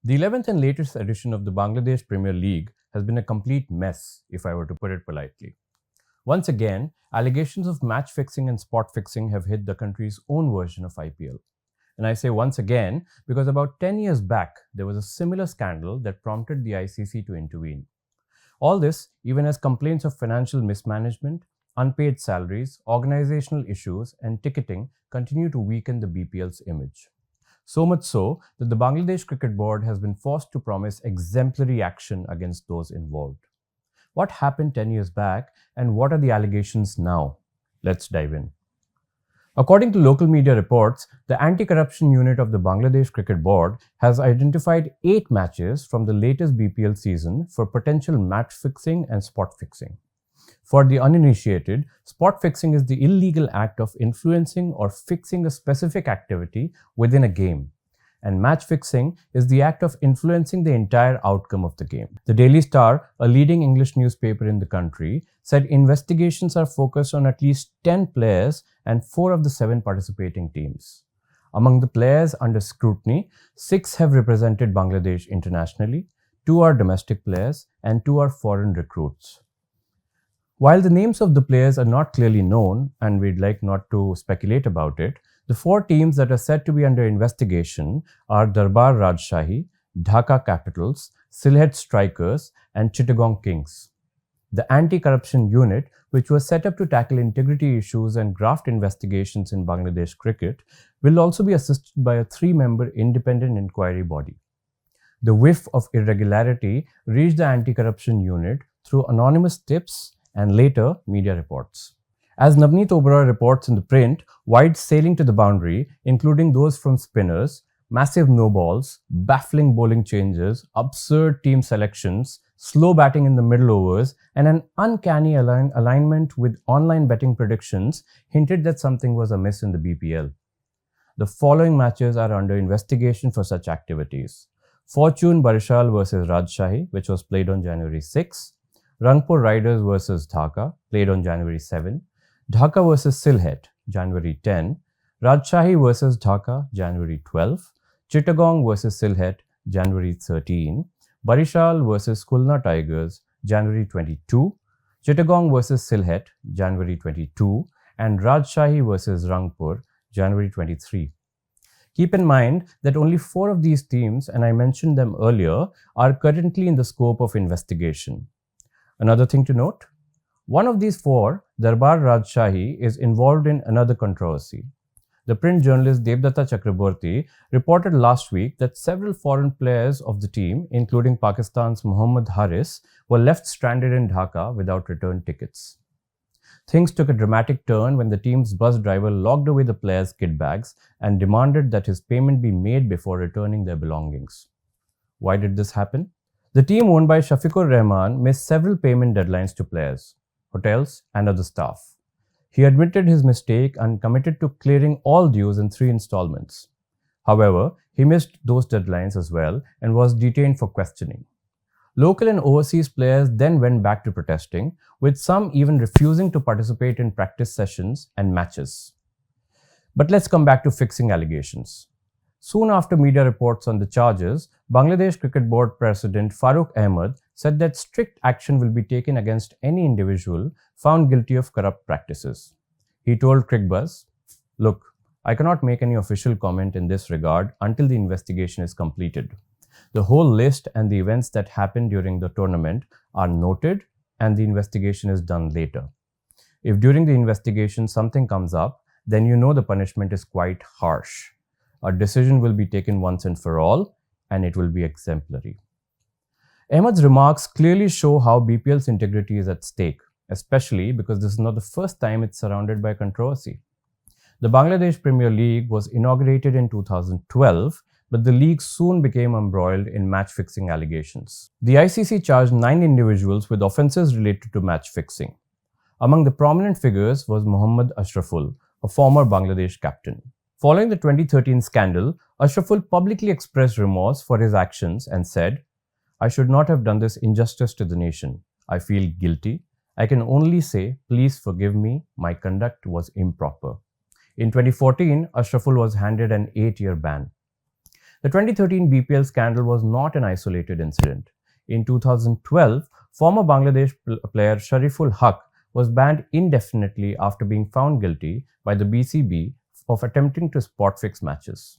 The 11th and latest edition of the Bangladesh Premier League has been a complete mess, if I were to put it politely. Once again, allegations of match fixing and spot fixing have hit the country's own version of IPL. And I say once again because about 10 years back, there was a similar scandal that prompted the ICC to intervene. All this, even as complaints of financial mismanagement, unpaid salaries, organizational issues, and ticketing continue to weaken the BPL's image. So much so that the Bangladesh Cricket Board has been forced to promise exemplary action against those involved. What happened 10 years back, and what are the allegations now? Let's dive in. According to local media reports, the anti-corruption unit of the Bangladesh Cricket Board has identified 8 matches from the latest BPL season for potential match fixing and spot fixing. For the uninitiated, spot fixing is the illegal act of influencing or fixing a specific activity within a game, and match fixing is the act of influencing the entire outcome of the game. The Daily Star, a leading English newspaper in the country, said investigations are focused on at least 10 players and 4 of the 7 participating teams. Among the players under scrutiny, 6 have represented Bangladesh internationally, 2 are domestic players, and 2 are foreign recruits. While the names of the players are not clearly known, and we'd like not to speculate about it, the 4 teams that are said to be under investigation are Darbar Rajshahi, Dhaka Capitals, Sylhet Strikers, and Chittagong Kings. The anti-corruption unit, which was set up to tackle integrity issues and graft investigations in Bangladesh cricket, will also be assisted by a 3-member independent inquiry body. The whiff of irregularity reached the anti-corruption unit through anonymous tips and later media reports. As Navneet Oberoi reports in ThePrint, wide sailing to the boundary, including those from spinners, massive no balls, baffling bowling changes, absurd team selections, slow batting in the middle overs, and an uncanny alignment with online betting predictions hinted that something was amiss in the BPL. The following matches are under investigation for such activities: Fortune Barishal vs Rajshahi, which was played on January 6, Rangpur Riders vs Dhaka, played on January 7, Dhaka vs Sylhet, January 10, Rajshahi vs Dhaka, January 12, Chittagong vs Sylhet, January 13, Barishal vs Khulna Tigers, January 22, Chittagong vs Sylhet, January 22, and Rajshahi vs Rangpur, January 23. Keep in mind that only 4 of these teams, and I mentioned them earlier, are currently in the scope of investigation. Another thing to note, one of these 4, Darbar Rajshahi, is involved in another controversy. The print journalist Devdatta Chakraborty reported last week that several foreign players of the team, including Pakistan's Mohammad Haris, were left stranded in Dhaka without return tickets. Things took a dramatic turn when the team's bus driver locked away the players' kit bags and demanded that his payment be made before returning their belongings. Why did this happen? The team owned by Shafiqur Rahman missed several payment deadlines to players, hotels, and other staff. He admitted his mistake and committed to clearing all dues in 3 installments. However, he missed those deadlines as well and was detained for questioning. Local and overseas players then went back to protesting, with some even refusing to participate in practice sessions and matches. But let's come back to fixing allegations. Soon after media reports on the charges, Bangladesh Cricket Board President Farooq Ahmed said that strict action will be taken against any individual found guilty of corrupt practices. He told CricBuzz, "Look, I cannot make any official comment in this regard until the investigation is completed. The whole list and the events that happened during the tournament are noted and the investigation is done later. If during the investigation something comes up, then you know the punishment is quite harsh. A decision will be taken once and for all, and it will be exemplary." Ahmed's remarks clearly show how BPL's integrity is at stake, especially because this is not the first time it's surrounded by controversy. The Bangladesh Premier League was inaugurated in 2012, but the league soon became embroiled in match-fixing allegations. The ICC charged 9 individuals with offences related to match fixing. Among the prominent figures was Mohammad Ashraful, a former Bangladesh captain. Following the 2013 scandal, Ashraful publicly expressed remorse for his actions and said, "I should not have done this injustice to the nation. I feel guilty. I can only say, please forgive me, my conduct was improper." In 2014, Ashraful was handed an 8-year ban. The 2013 BPL scandal was not an isolated incident. In 2012, former Bangladesh player Shariful Haq was banned indefinitely after being found guilty by the BCB of attempting to spot fix matches.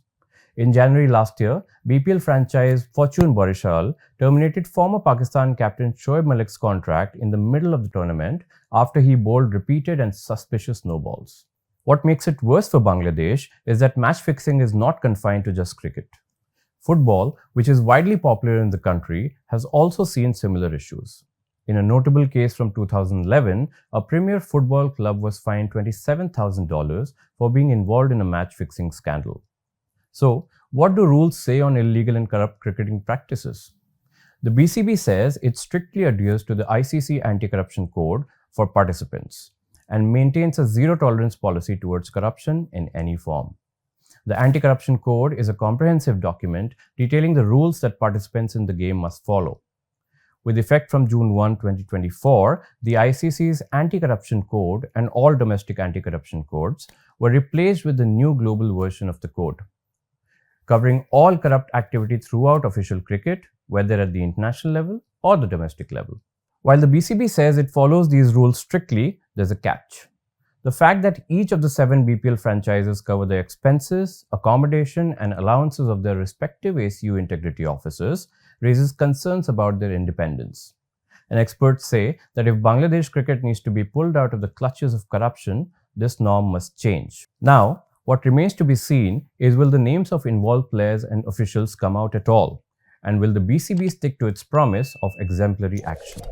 In January last year, BPL franchise Fortune Borishal terminated former Pakistan captain Shoaib Malik's contract in the middle of the tournament after he bowled repeated and suspicious no balls. What makes it worse for Bangladesh is that match fixing is not confined to just cricket. Football, which is widely popular in the country, has also seen similar issues. In a notable case from 2011, a premier football club was fined $27,000 for being involved in a match fixing scandal. So, what do rules say on illegal and corrupt cricketing practices? The BCB says it strictly adheres to the ICC anti-corruption code for participants and maintains a zero-tolerance policy towards corruption in any form. The anti-corruption code is a comprehensive document detailing the rules that participants in the game must follow. With effect from June 1, 2024, the ICC's anti-corruption code and all domestic anti-corruption codes were replaced with the new global version of the code, covering all corrupt activity throughout official cricket, whether at the international level or the domestic level. While the BCB says it follows these rules strictly, there's a catch. The fact that each of the 7 BPL franchises cover the expenses, accommodation, and allowances of their respective ACU integrity officers raises concerns about their independence. And experts say that if Bangladesh cricket needs to be pulled out of the clutches of corruption, this norm must change. Now, what remains to be seen is, will the names of involved players and officials come out at all? And will the BCB stick to its promise of exemplary action?